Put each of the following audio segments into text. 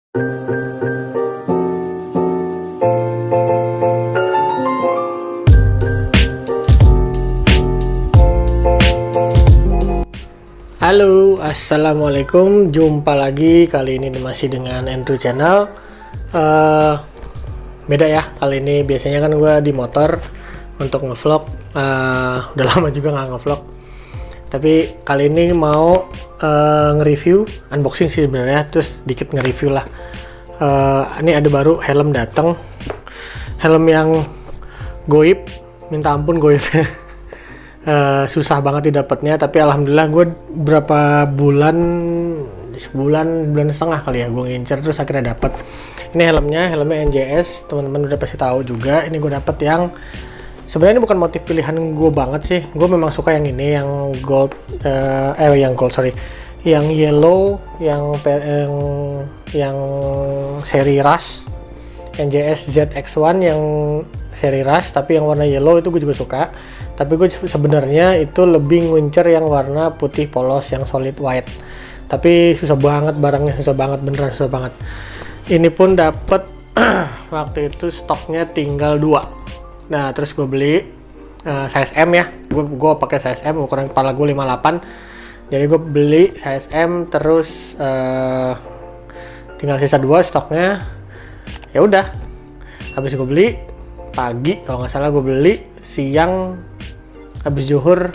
Halo, assalamualaikum. Jumpa lagi, kali ini masih dengan Andrew Channel. Beda ya, kali ini biasanya kan gue di motor untuk ngevlog. Udah lama juga nggak ngevlog. Tapi kali ini mau nge-review, unboxing sih sebenarnya, terus dikit nge-review lah. Ini ada baru helm datang, helm yang goib, minta ampun goib. Susah banget didapatnya, tapi alhamdulillah gue berapa bulan, sebulan setengah kali ya gue ngincer, terus akhirnya dapat. Ini helmnya NJS, teman-teman udah pasti tahu juga. Ini gue dapet yang sebenarnya ini bukan motif pilihan gue banget sih. Gue memang suka yang ini, yang gold, yang yellow, yang seri Rush, NJS ZX1 yang seri Rush, tapi yang warna yellow itu gue juga suka. Tapi gue sebenarnya itu lebih ngincer yang warna putih polos, yang solid white. Tapi susah banget barangnya, susah banget, beneran susah banget. Ini pun dapet waktu itu stoknya tinggal 2. Nah terus gue beli size M ya. Gue pakai size M, ukuran kepala gue 58. Jadi gue beli size M, terus tinggal sisa 2 stoknya. Ya udah, habis gue beli pagi kalau nggak salah, gue beli siang habis zuhur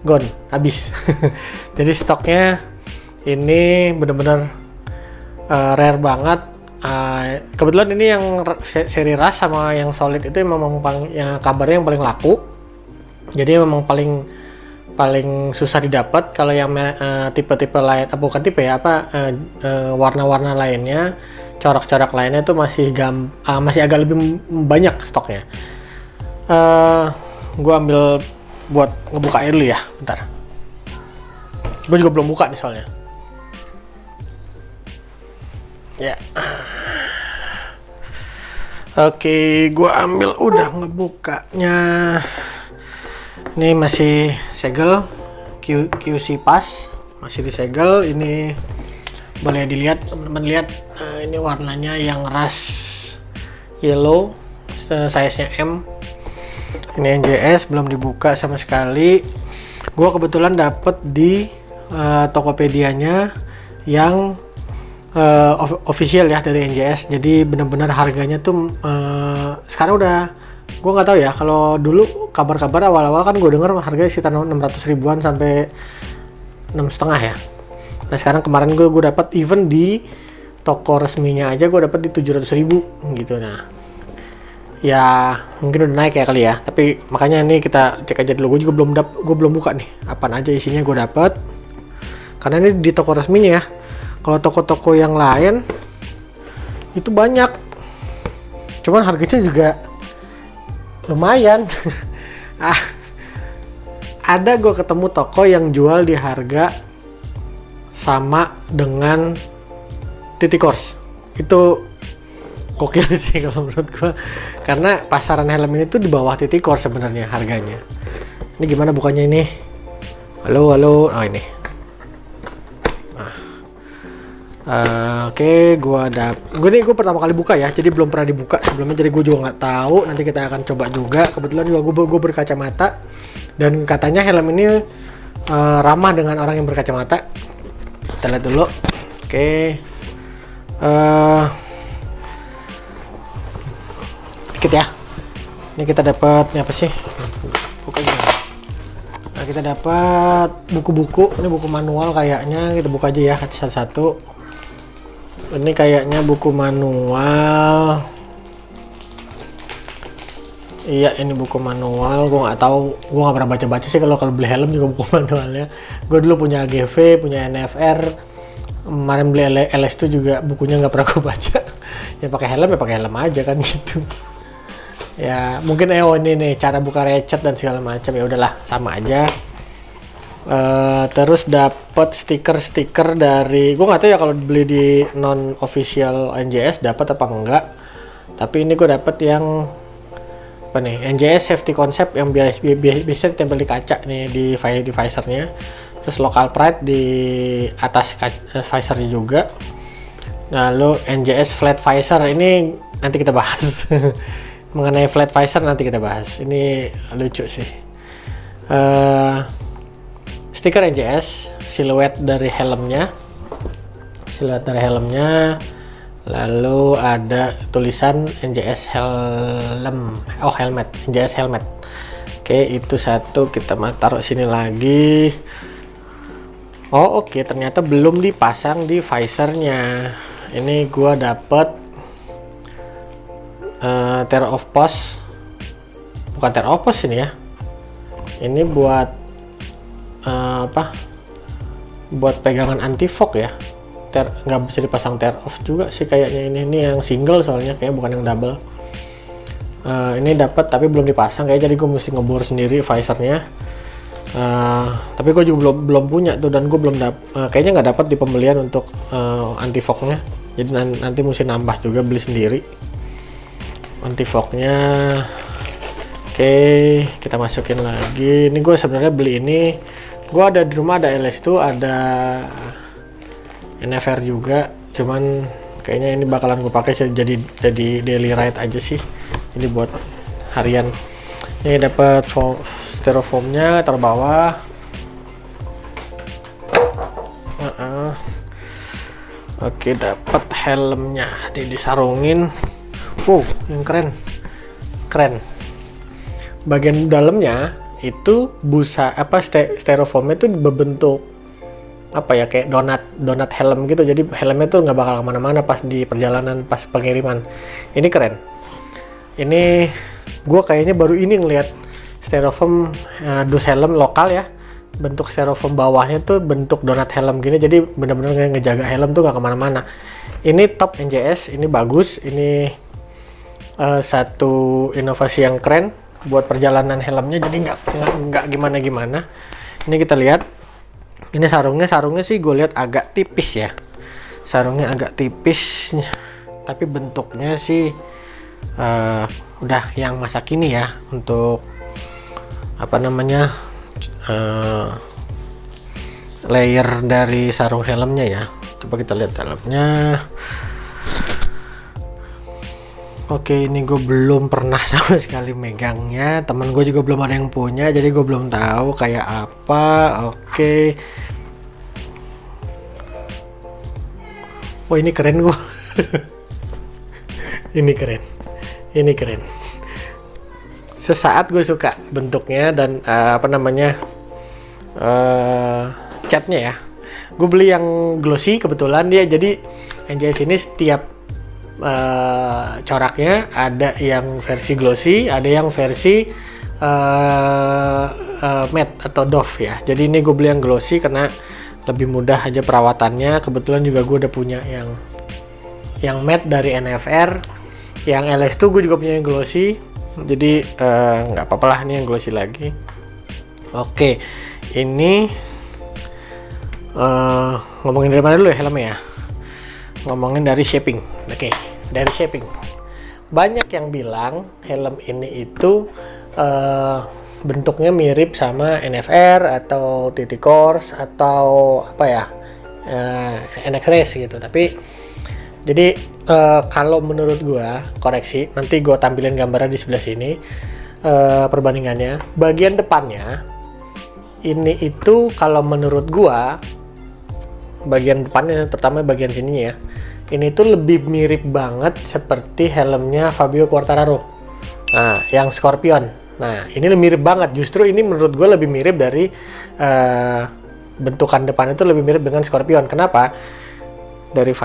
gone, habis. Jadi stoknya ini bener-bener rare banget. Kebetulan ini yang seri Rush sama yang solid itu memang yang kabarnya yang paling laku. Jadi memang paling susah didapat. Kalau yang tipe-tipe lain, bukan tipe ya, warna-warna lainnya, corak-corak lainnya itu masih agak lebih banyak stoknya. Gue ambil buat ngebukain dulu ya, bentar. Gue juga belum buka nih soalnya. Ya. Oke, gue ambil, udah ngebukanya. Ini masih segel, QC Pass, masih disegel. Ini boleh dilihat, teman-teman lihat. Ini warnanya yang Rush yellow, size-nya M. Ini NJS, belum dibuka sama sekali. Gua kebetulan dapet di Tokopedia-nya yang official ya dari NJS. Jadi benar-benar harganya tuh sekarang udah, gue nggak tahu ya. Kalau dulu kabar-kabar awal-awal kan gue denger harganya sekitar 600 ribuan sampai 6,5 ya. Nah sekarang kemarin gue dapat even di toko resminya aja gue dapat di 700 ribu gitu. Nah ya mungkin udah naik ya kali ya, tapi makanya ini kita cek aja dulu. Gue juga belum buka nih apaan aja isinya. Gue dapet karena ini di toko resminya ya. Kalau toko-toko yang lain itu banyak, cuman harganya juga lumayan. Ada gue ketemu toko yang jual di harga sama dengan Titikors. Itu gokil sih kalau menurut gue, karena pasaran helm ini tuh di bawah Titikors sebenarnya harganya. Ini gimana bukanya ini? Halo. Oh ini. Oke, gue pertama kali buka ya, jadi belum pernah dibuka sebelumnya, jadi gue juga nggak tahu. Nanti kita akan coba juga. Kebetulan juga gue berkacamata, dan katanya helm ini ramah dengan orang yang berkacamata. Kita lihat dulu. Oke. Dikit ya. Ini kita dapat apa sih? Nah, kita dapat buku-buku. Ini buku manual kayaknya. Kita buka aja ya satu-satu. Ini kayaknya buku manual. Iya, ini buku manual. Gue nggak tahu. Gue nggak pernah baca-baca sih kalau beli helm juga buku manualnya. Gue dulu punya AGV, punya NFR. Kemarin beli LS2 juga bukunya nggak pernah gue baca. Ya pakai helm aja kan gitu. Ya mungkin ini nih cara buka ratchet dan segala macam, ya udahlah sama aja. Terus dapat stiker dari, gue nggak tahu ya kalau beli di non official NJS dapat apa enggak, tapi ini gue dapat yang apa nih, NJS safety concept yang biasa ditempel di kaca nih, di visornya. Terus local pride di atas visornya juga. Lalu NJS flat visor ini nanti kita bahas. Mengenai flat visor nanti kita bahas. Ini lucu sih. Stiker NJS, siluet dari helmnya. Lalu ada tulisan NJS helmet, NJS helmet. Oke, itu satu, kita taruh sini lagi. Oh oke, ternyata belum dipasang di visornya. Ini gua dapet tear of post, bukan tear of post ini ya. Ini buat buat pegangan anti fog ya. Nggak bisa dipasang tear off juga sih kayaknya ini yang single soalnya, kayak bukan yang double. Ini dapat tapi belum dipasang kayak, jadi gue mesti ngebor sendiri visornya. Tapi gue juga belum punya tuh, dan gue belum kayaknya nggak dapat di pembelian untuk anti fognya, jadi nanti mesti nambah juga, beli sendiri anti fognya. Oke, kita masukin lagi. Ini gue sebenarnya beli ini, gue ada di rumah, ada LS2, ada NFR juga, cuman kayaknya ini bakalan gue pakai jadi daily ride aja sih. Ini buat harian. Ini dapat styrofoamnya taruh bawah. Oke, dapat helmnya disarungin. Yang keren. Bagian dalamnya itu busa styrofoamnya itu berbentuk kayak donat helm gitu, jadi helmnya tuh nggak bakal kemana-mana pas di perjalanan, pas pengiriman. Ini keren. Ini gue kayaknya baru ini ngeliat styrofoam dus helm lokal ya, bentuk styrofoam bawahnya tuh bentuk donat helm gini, jadi bener-bener ngejaga helm tuh nggak kemana-mana. Ini top NJS, ini bagus, ini satu inovasi yang keren buat perjalanan helmnya, jadi nggak gimana-gimana. Ini kita lihat, ini sarungnya sih gue lihat agak tipis ya, sarungnya agak tipis, tapi bentuknya sih udah yang masa kini ya, untuk layer dari sarung helmnya ya. Coba kita lihat dalamnya. Oke, ini gue belum pernah sama sekali megangnya, temen gue juga belum ada yang punya, jadi gue belum tahu kayak apa. Oke. Ini keren gue. Ini keren. Sesaat gue suka bentuknya dan catnya ya. Gue beli yang glossy kebetulan dia, jadi NJS ini setiap coraknya ada yang versi glossy, ada yang versi matte atau doff ya. Jadi ini gue beli yang glossy karena lebih mudah aja perawatannya. Kebetulan juga gue udah punya yang matte dari NFR. Yang LS2 gue juga punya yang glossy, jadi nggak apa-apa lah, ini yang glossy lagi. Oke, ini ngomongin dari mana dulu ya helmnya ya? Ngomongin dari shaping. Oke, dari shaping. Banyak yang bilang helm ini itu bentuknya mirip sama NFR atau TT Course atau NX Race gitu. Tapi jadi kalau menurut gua, koreksi, nanti gua tampilin gambarnya di sebelah sini perbandingannya. Bagian depannya ini itu kalau menurut gua, bagian depannya terutama bagian sininya ya, ini tuh lebih mirip banget seperti helmnya Fabio Quartararo. Nah, yang Scorpion. Nah, ini mirip banget. Justru ini menurut gua lebih mirip dari bentukan depan itu lebih mirip dengan Scorpion. Kenapa? Dari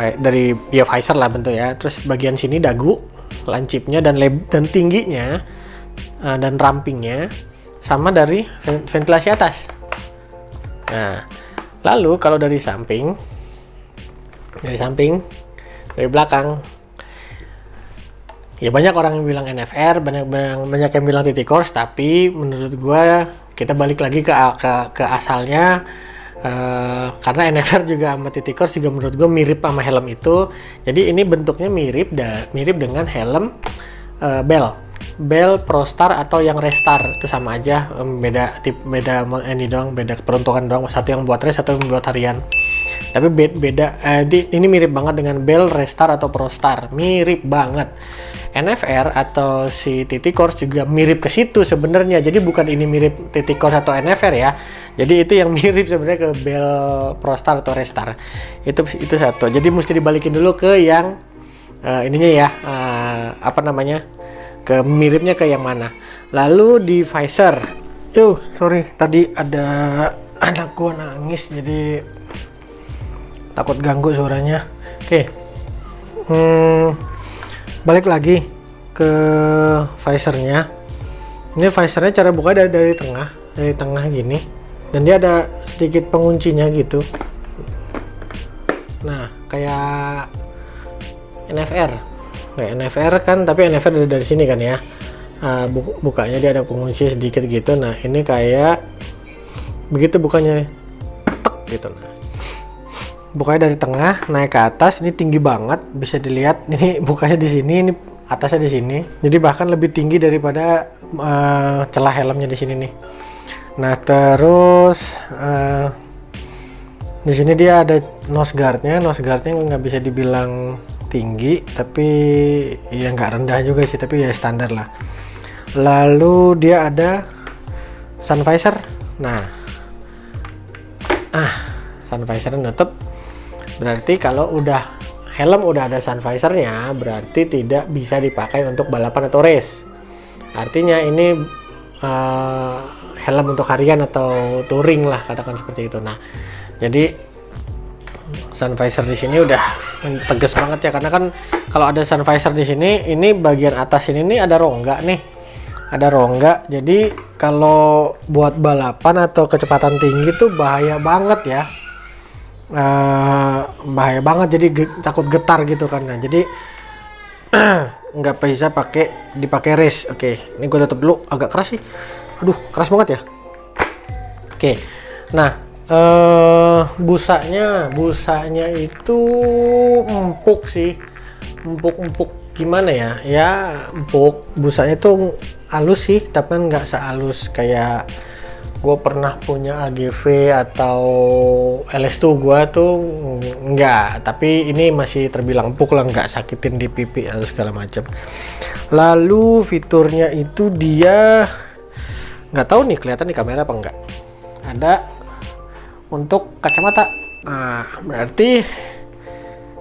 visor lah bentuk ya. Terus bagian sini dagu, lancipnya dan tingginya dan rampingnya sama dari ventilasi atas. Nah, lalu kalau dari samping, dari belakang, ya banyak orang yang bilang NFR, banyak yang bilang TT Course, tapi menurut gua kita balik lagi ke asalnya. Karena NFR juga sama TT Course juga menurut gue mirip sama helm itu. Jadi ini bentuknya mirip dengan helm Bell ProStar atau yang Restar, itu sama aja, beda ini doang, beda peruntukan doang, satu yang buat race, satu yang buat harian. tapi beda. Ini mirip banget dengan Bell Restar atau ProStar, mirip banget. NFR atau si T-T-Course juga mirip ke situ sebenarnya. Jadi bukan ini mirip T-T-Course atau NFR ya. Jadi itu yang mirip sebenarnya ke Bell ProStar atau Restar. Itu satu. Jadi mesti dibalikin dulu ke yang ininya ya, apa namanya? Ke miripnya ke yang mana. Lalu di visor. Sorry, tadi ada anak gua nangis jadi takut ganggu suaranya. Oke. Balik lagi ke visornya. Ini visornya cara buka dari tengah gini, dan dia ada sedikit penguncinya gitu. Nah, kayak NFR kan, tapi NFR dari sini kan ya. Bukanya dia ada pengunci sedikit gitu. Nah, ini kayak begitu bukanya, tek gitu. Nah, bukanya dari tengah naik ke atas, ini tinggi banget, bisa dilihat ini bukanya di sini, ini atasnya di sini, jadi bahkan lebih tinggi daripada celah helmnya di sini nih. Nah, terus di sini dia ada nose guardnya nggak bisa dibilang tinggi, tapi ya nggak rendah juga sih, tapi ya standar lah. Lalu dia ada sun visor. Nah, sun visornya nutup. Berarti kalau helm udah ada sun visornya, berarti tidak bisa dipakai untuk balapan atau race. Artinya ini helm untuk harian atau touring lah, katakan seperti itu. Nah, jadi sun visor di sini udah tegas banget ya, karena kan kalau ada sun visor di sini, ini bagian atas ini nih ada rongga nih, jadi kalau buat balapan atau kecepatan tinggi tuh bahaya banget ya. Bahaya banget, jadi takut getar gitu kan. Nah, jadi nggak bisa dipakai race. Oke, ini gue tutup dulu, agak keras sih, aduh keras banget ya. Oke, nah busanya itu empuk sih, empuk gimana ya empuk. Busanya tuh halus sih, tapi nggak sehalus kayak gue pernah punya AGV atau LS2 gue tuh enggak, tapi ini masih terbilang empuk lah, nggak sakitin di pipi atau segala macam. Lalu fiturnya itu dia nggak tahu nih kelihatan di kamera apa enggak, ada untuk kacamata. Berarti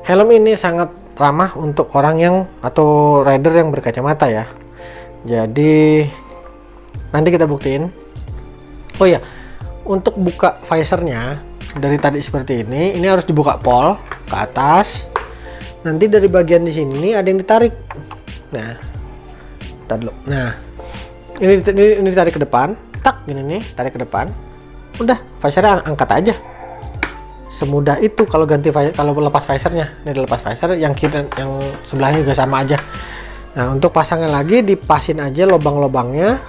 helm ini sangat ramah untuk orang yang atau rider yang berkacamata ya. Jadi nanti kita buktiin. Oh ya, untuk buka visornya dari tadi seperti ini harus dibuka pol ke atas. Nanti dari bagian di sini ada yang ditarik. Nah, ini ditarik ke depan, tak gini nih, tarik ke depan. Udah, visornya angkat aja. Semudah itu kalau lepas visornya. Ini lepas visor, yang kiri yang sebelahnya juga sama aja. Nah, untuk pasangnya lagi dipasin aja lubang-lubangnya,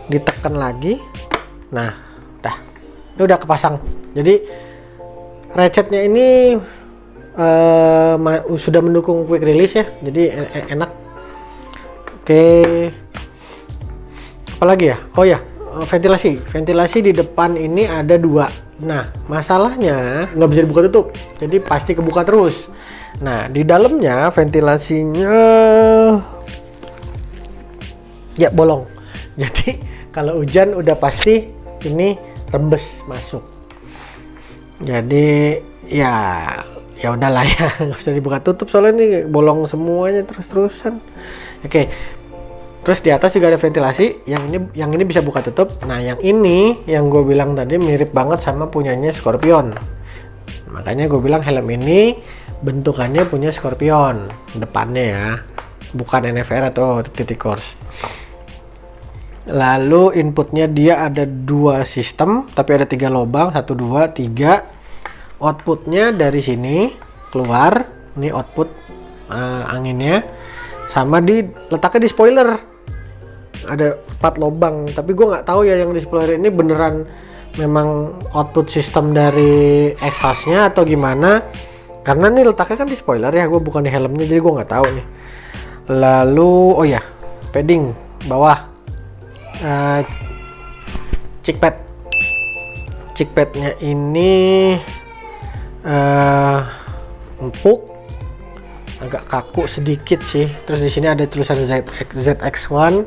ditekan lagi. Nah, ini udah kepasang. Jadi ratchetnya ini sudah mendukung quick release ya, jadi enak. Oke, apalagi ya? Oh ya, ventilasi di depan ini ada 2. Nah, masalahnya nggak bisa dibuka tutup, jadi pasti kebuka terus. Nah, di dalamnya ventilasinya ya bolong, jadi kalau hujan udah pasti ini rembes masuk. Jadi ya udahlah ya, nggak bisa dibuka tutup soalnya ini bolong semuanya terus-terusan. Oke, terus di atas juga ada ventilasi, yang ini bisa buka tutup. Nah, yang ini yang gue bilang tadi mirip banget sama punyanya Scorpion, makanya gue bilang helm ini bentukannya punya Scorpion depannya ya, bukan NFR atau T-T-Course. Lalu inputnya dia ada 2 sistem, tapi ada 3 lubang, 1, 2, 3. Outputnya dari sini keluar, ini output anginnya, sama letaknya di spoiler. Ada 4 lubang, tapi gue nggak tahu ya yang di spoiler ini beneran memang output sistem dari exhaustnya atau gimana, karena nih letaknya kan di spoiler ya, gue bukan di helmnya, jadi gue nggak tahu nih. Lalu oh ya, padding bawah, chickpadnya ini empuk, agak kaku sedikit sih. Terus di sini ada tulisan ZX1.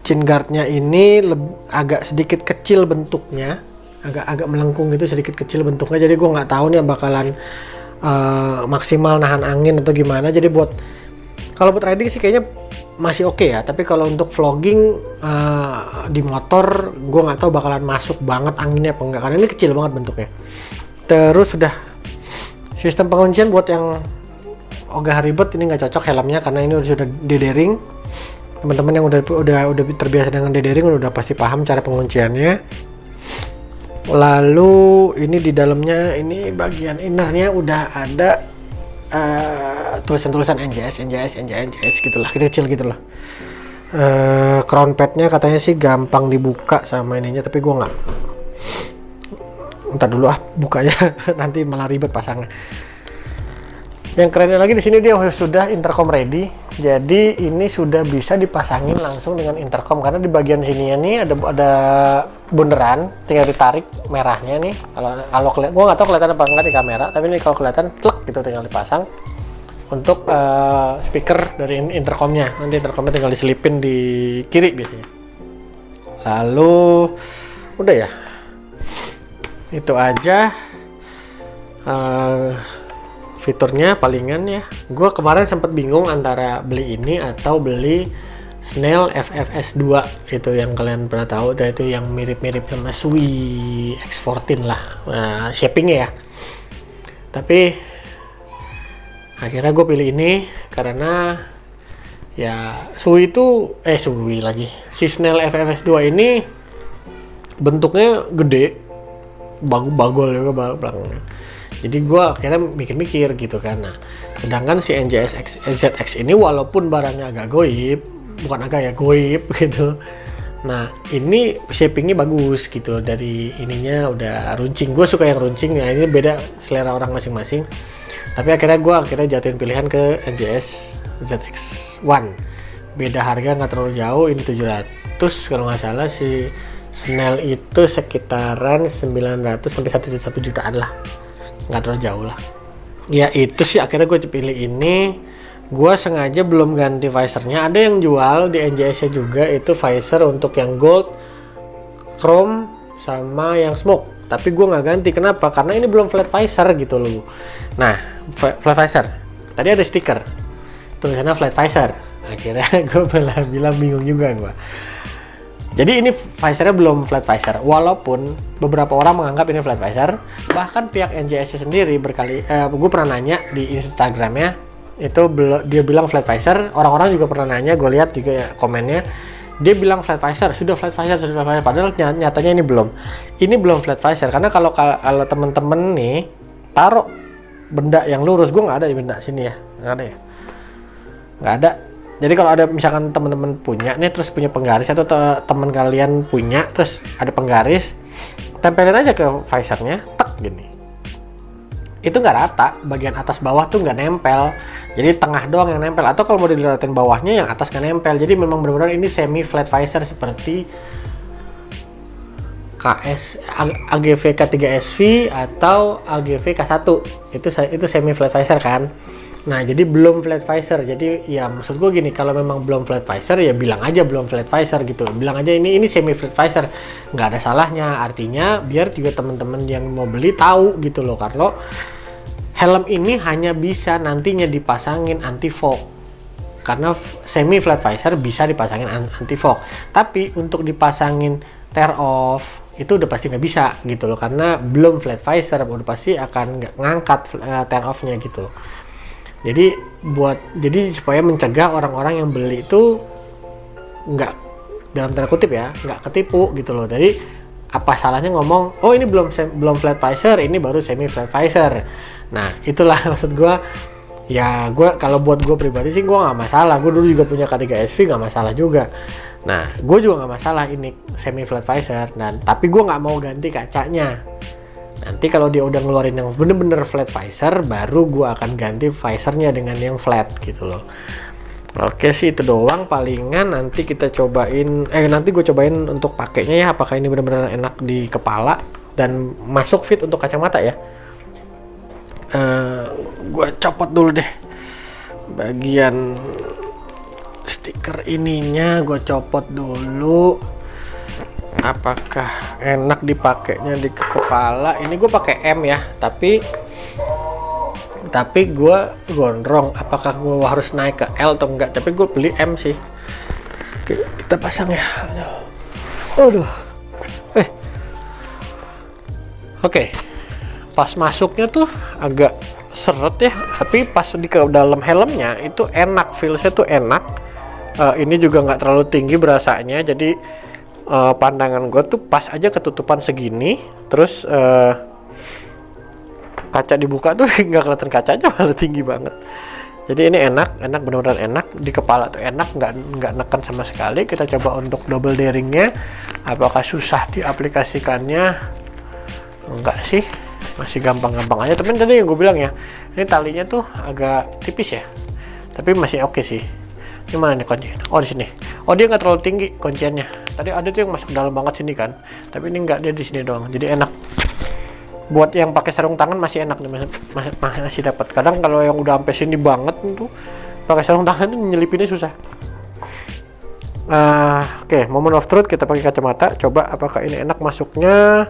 Chin guardnya ini agak sedikit kecil bentuknya, agak melengkung gitu, sedikit kecil bentuknya. Jadi gue nggak tahu nih bakalan maksimal nahan angin atau gimana. Jadi kalau buat riding sih kayaknya masih oke ya. Tapi kalau untuk vlogging di motor, gue nggak tahu bakalan masuk banget anginnya apa enggak, karena ini kecil banget bentuknya. Terus sudah sistem penguncian buat yang ogah ribet ini nggak cocok helmnya, karena ini sudah dedering. Teman-teman yang udah terbiasa dengan dedering udah pasti paham cara pengunciannya. Lalu ini di dalamnya, ini bagian innernya udah ada tulisan-tulisan NJS gitulah, kecil gitulah. Crown padnya katanya sih gampang dibuka sama ininya, tapi gua nggak. Ntar dulu bukanya nanti malah ribet pasangnya. Yang kerennya lagi di sini dia sudah intercom ready. Jadi ini sudah bisa dipasangin langsung dengan intercom, karena di bagian sininya nih ada bunderan, tinggal ditarik merahnya nih. Kalau kelihatan, gua nggak tahu kelihatan apa enggak di kamera, tapi ini kalau kelihatan klek gitu tinggal dipasang untuk speaker dari intercomnya. Nanti intercomnya tinggal diselipin di kiri biasanya. Lalu udah ya, itu aja. Fiturnya palingan ya. Gue kemarin sempat bingung antara beli ini atau beli Snell FFS2 itu yang kalian pernah tahu, itu yang mirip-mirip sama Sui X14 lah shapingnya ya. Tapi akhirnya gue pilih ini karena ya Sui lagi si Snell FFS2 ini bentuknya gede, bagol juga belakangnya. Jadi gue akhirnya mikir-mikir gitu kan. Nah, sedangkan si NJS ZX ini walaupun barangnya agak goib, bukan agak ya, goib gitu. Nah, ini shapingnya bagus gitu, dari ininya udah runcing. Gue suka yang runcing ya, ini beda selera orang masing-masing. Tapi akhirnya gue jatuhin pilihan ke NJS ZX1. Beda harga nggak terlalu jauh, ini 700 kalau nggak salah. Si Snell itu sekitaran 900 sampai 1 jutaan lah. Nggak terlalu jauh lah ya. Itu sih akhirnya gue pilih ini. Gue sengaja belum ganti visornya. Ada yang jual di NJS nya juga itu visor untuk yang gold, chrome sama yang smoke, tapi gue nggak ganti. Kenapa? Karena ini belum flat visor gitu loh. Nah, flat visor tadi ada stiker tulisannya flat visor. Akhirnya gue bilang bingung juga gue. Jadi ini visornya belum flat visor, walaupun beberapa orang menganggap ini flat visor. Bahkan pihak NJS sendiri gue pernah nanya di Instagramnya, itu dia bilang flat visor. Orang-orang juga pernah nanya, gue lihat juga ya komennya, dia bilang flat visor, sudah flat visor. Padahal nyatanya ini belum flat visor. Karena kalau temen-temen nih taruh benda yang lurus, gue nggak ada di benda sini ya, nggak ada. Jadi kalau ada misalkan teman-teman punya nih, terus punya penggaris, atau teman kalian punya terus ada penggaris, tempelin aja ke visornya, tek gini. Itu nggak rata, bagian atas bawah tuh nggak nempel. Jadi tengah doang yang nempel, atau kalau mau dilihatin bawahnya yang atas nggak nempel. Jadi memang benar-benar ini semi flat visor seperti AGV K3SV atau AGV K1. Itu semi flat visor kan. Nah, jadi belum flat visor. Jadi ya maksud gue gini, kalau memang belum flat visor ya bilang aja belum flat visor gitu. Bilang aja ini semi flat visor. Nggak ada salahnya. Artinya biar juga teman-teman yang mau beli tahu gitu loh. Karena helm ini hanya bisa nantinya dipasangin anti fog. Karena semi flat visor bisa dipasangin anti fog. Tapi untuk dipasangin tear off itu udah pasti nggak bisa gitu loh. Karena belum flat visor, udah pasti akan nggak ngangkat tear off-nya gitu loh. Jadi supaya mencegah orang-orang yang beli itu nggak, dalam tanda kutip ya, nggak ketipu gitu loh. Jadi apa salahnya ngomong, oh ini belum flat visor, ini baru semi flat visor. Nah itulah maksud gue. Ya kalau buat gue pribadi sih gue nggak masalah. Gue dulu juga punya K3SV, nggak masalah juga. Nah gue juga nggak masalah ini semi flat visor. Tapi gue nggak mau ganti kacanya. Nanti kalau dia udah ngeluarin yang bener-bener flat visor, baru gue akan ganti visornya dengan yang flat gitu loh. Oke sih, itu doang palingan. Nanti kita cobain, nanti gue cobain untuk pakainya ya, apakah ini bener-bener enak di kepala. dan masuk fit untuk kacamata ya. Gue copot dulu deh bagian stiker ininya, gue copot dulu. Apakah enak dipakainya di kepala? Ini gue pakai M ya, tapi gue gondrong. Apakah gue harus naik ke L atau enggak? Tapi gue beli M sih. Oke, kita pasang ya. Aduh. Oke. Pas masuknya tuh agak seret ya, tapi pas di ke dalam helmnya itu enak, feelsnya tuh enak. Ini juga nggak terlalu tinggi berasanya, jadi pandangan gue tuh pas aja ketutupan segini. Terus kaca dibuka tuh nggak kelihatan kacanya, malah tinggi banget. Jadi ini enak benar-benar enak di kepala tuh, enak, nggak neken sama sekali. Kita coba untuk double daringnya, apakah susah diaplikasikannya? Enggak sih, masih gampang-gampang aja. Tapi tadi yang gue bilang ya, ini talinya tuh agak tipis ya, tapi masih oke sih. Ini mana nih kunci? Oh di sini. Oh dia nggak terlalu tinggi kunciannya. Tadi ada tuh yang masuk dalam banget sini kan, tapi ini nggak, dia di sini doang. Jadi enak. Buat yang pakai sarung tangan masih enak nih, masih dapat. Kadang kalau yang udah sampai sini banget tuh pakai sarung tangan tuh nyelipinnya susah. Oke, moment of truth, kita pakai kacamata. Coba apakah ini enak masuknya?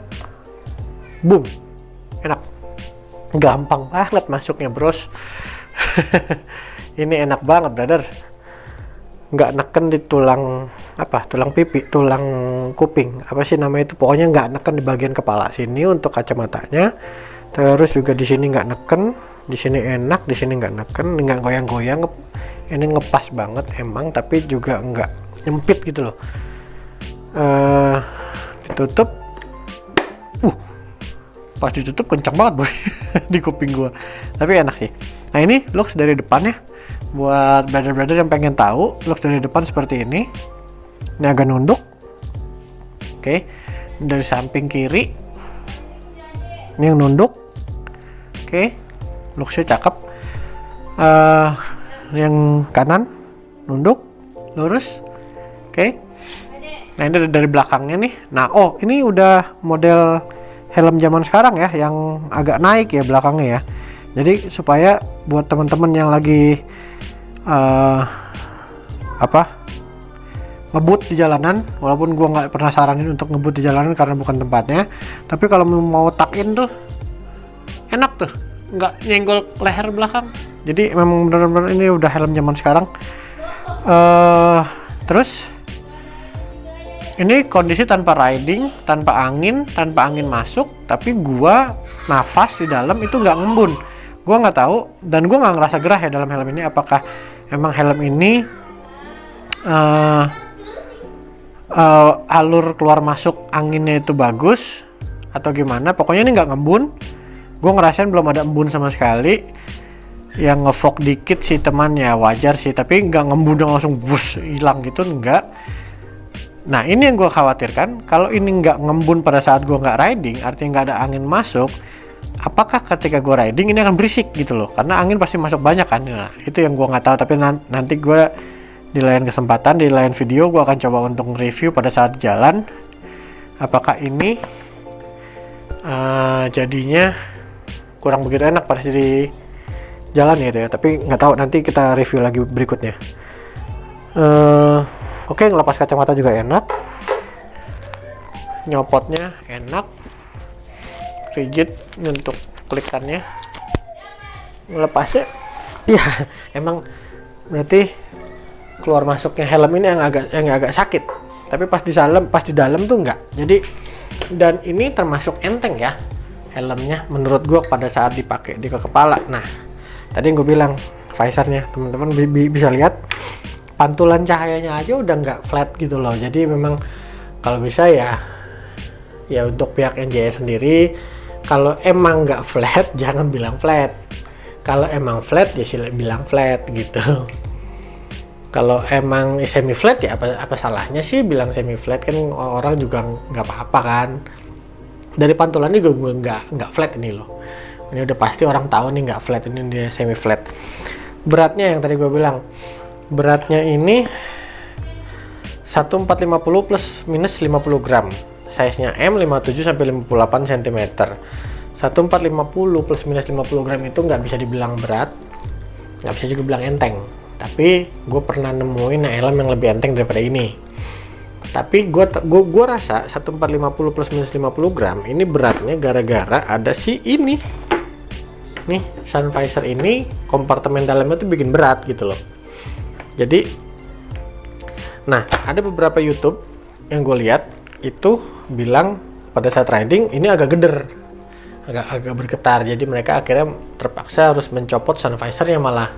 Boom, enak, gampang banget masuknya bros. Ini enak banget brother, nggak neken di tulang pipi, tulang kuping, apa sih namanya itu, pokoknya nggak neken di bagian kepala sini untuk kacamatanya. Terus juga di sini nggak neken, di sini enak, di sini nggak neken, nggak goyang-goyang. Ini ngepas banget emang, tapi juga nggak nyempit gitu loh. Ditutup, pas ditutup kencang banget boy di kuping gua, tapi enak sih. Nah ini looks dari depan ya, buat brother-brother yang pengen tahu looks dari depan seperti ini. Ini agak nunduk. Oke, dari samping kiri ini yang nunduk. Oke, looksnya cakep. Yang kanan nunduk lurus. Oke, nah ini dari belakangnya nih. Nah ini udah model helm zaman sekarang ya, yang agak naik ya belakangnya ya. Jadi supaya buat teman-teman yang lagi ngebut di jalanan, walaupun gua nggak pernah saranin untuk ngebut di jalanan karena bukan tempatnya, tapi kalau mau tuck-in tuh enak tuh, nggak nyenggol leher belakang. Jadi memang benar-benar ini udah helm zaman sekarang. Terus ini kondisi tanpa riding, tanpa angin masuk, tapi gua nafas di dalam itu nggak ngembun. Gua nggak tahu, dan gua nggak ngerasa gerah ya dalam helm ini. Apakah emang helm ini alur keluar masuk anginnya itu bagus atau gimana? Pokoknya ini nggak ngembun. Gua ngerasain belum ada embun sama sekali. Yang ngefog dikit sih temannya wajar sih, tapi nggak ngembun langsung bus hilang gitu, enggak. Nah ini yang gue khawatirkan, kalau ini nggak ngembun pada saat gue nggak riding, artinya nggak ada angin masuk, apakah ketika gue riding ini akan berisik gitu loh, karena angin pasti masuk banyak kan. Nah itu yang gue nggak tahu, tapi nanti gue di lain kesempatan, di lain video gue akan coba untuk review pada saat jalan, apakah ini jadinya kurang begitu enak pada di jalan ya. Tapi nggak tahu, nanti kita review lagi berikutnya. Oke, ngelepas kacamata juga enak, nyopotnya enak, rigid untuk klikannya, ngelepasnya ya emang berarti keluar masuknya helm ini yang agak sakit, tapi pas di dalam tuh enggak. Jadi, dan ini termasuk enteng ya helmnya menurut gue pada saat dipakai di kepala. Nah tadi yang gue bilang visornya, teman-teman bisa lihat pantulan cahayanya aja udah nggak flat gitu loh. Jadi memang kalau bisa ya untuk pihak NJS sendiri, kalau emang nggak flat jangan bilang flat, kalau emang flat ya sih bilang flat gitu. Kalau emang semi flat ya apa salahnya sih bilang semi flat, kan orang juga nggak apa-apa kan. Dari pantulannya juga nggak flat ini loh, ini udah pasti orang tahu nih nggak flat, ini dia semi flat. Beratnya yang tadi gue bilang, beratnya ini 1450 plus minus 50 gram, size-nya M 57 sampai 58 cm. 1450 plus minus 50 gram itu nggak bisa dibilang berat, nggak bisa juga bilang enteng. Tapi gue pernah nemuin helm yang lebih enteng daripada ini. Tapi gue rasa 1450 plus minus 50 gram ini beratnya gara-gara ada si ini. Nih, sun visor ini kompartemen dalamnya tuh bikin berat gitu loh. Jadi, nah ada beberapa YouTube yang gue lihat itu bilang pada saat riding ini agak geder, agak bergetar. Jadi mereka akhirnya terpaksa harus mencopot sun visornya malah.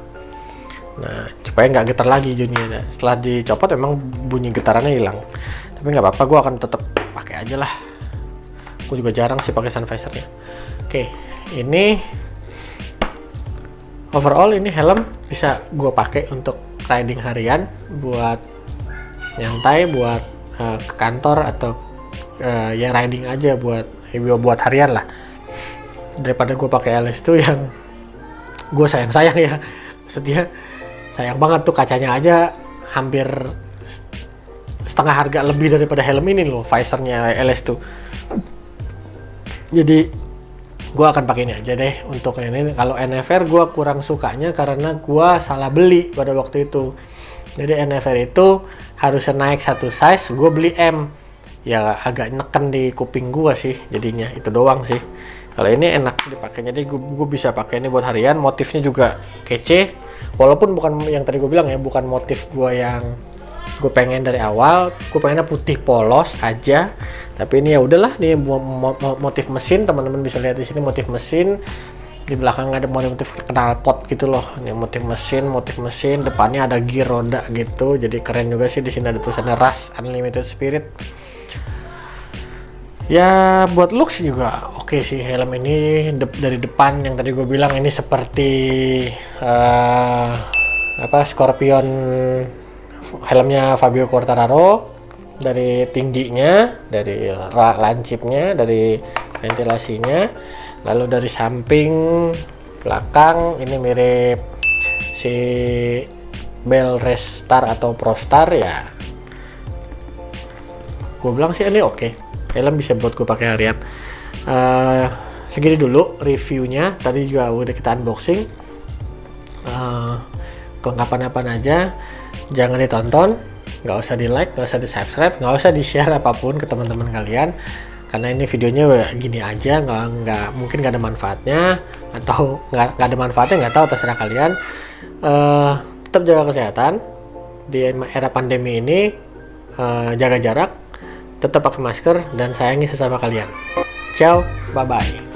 Nah, supaya nggak getar lagi jadinya. Setelah dicopot emang bunyi getarannya hilang. Tapi nggak apa-apa, gue akan tetap pakai aja lah. Gue juga jarang sih pakai sun visornya. Oke, ini overall ini helm bisa gue pakai untuk riding harian, buat nyantai, buat ke kantor atau ya riding aja buat harian lah. Daripada gue pakai LS2 yang gue sayang ya, maksudnya sayang banget tuh, kacanya aja hampir setengah harga lebih daripada helm ini loh, visornya LS2. Jadi gue akan pakai ini aja deh untuk ini. Kalau NFR gue kurang sukanya karena gue salah beli pada waktu itu. Jadi NFR itu harusnya naik satu size, gue beli M. Ya agak neken di kuping gue sih jadinya, itu doang sih. Kalau ini enak dipakai, jadi gue bisa pakai ini buat harian. Motifnya juga kece, walaupun bukan yang tadi gue bilang ya, bukan motif gue yang gue pengen dari awal. Gue pengennya putih polos aja, tapi ini ya udahlah, nih motif mesin. Teman-teman bisa lihat di sini motif mesin, di belakang ada motif knalpot gitu loh. Ini motif mesin, depannya ada gear roda gitu, jadi keren juga sih. Di sini ada tulisannya Rush Unlimited Spirit. Ya buat looks juga oke sih helm ini. Dari depan yang tadi gue bilang ini seperti Scorpion, helmnya Fabio Quartararo. Dari tingginya, dari lancipnya, dari ventilasinya, lalu dari samping belakang ini mirip si Bell Race Star atau Pro Star ya. Gue bilang sih ini oke. Helm bisa buat gue pakai harian. Segini dulu reviewnya. Tadi juga udah kita unboxing. Kelengkapan apa aja jangan ditonton, nggak usah di like, nggak usah di subscribe, nggak usah di share apapun ke teman-teman kalian, karena ini videonya gini aja, nggak mungkin nggak ada manfaatnya, atau nggak ada manfaatnya, nggak tahu, terserah kalian. Tetap jaga kesehatan di era pandemi ini, jaga jarak, tetap pakai masker, dan sayangi sesama kalian. Ciao, bye bye.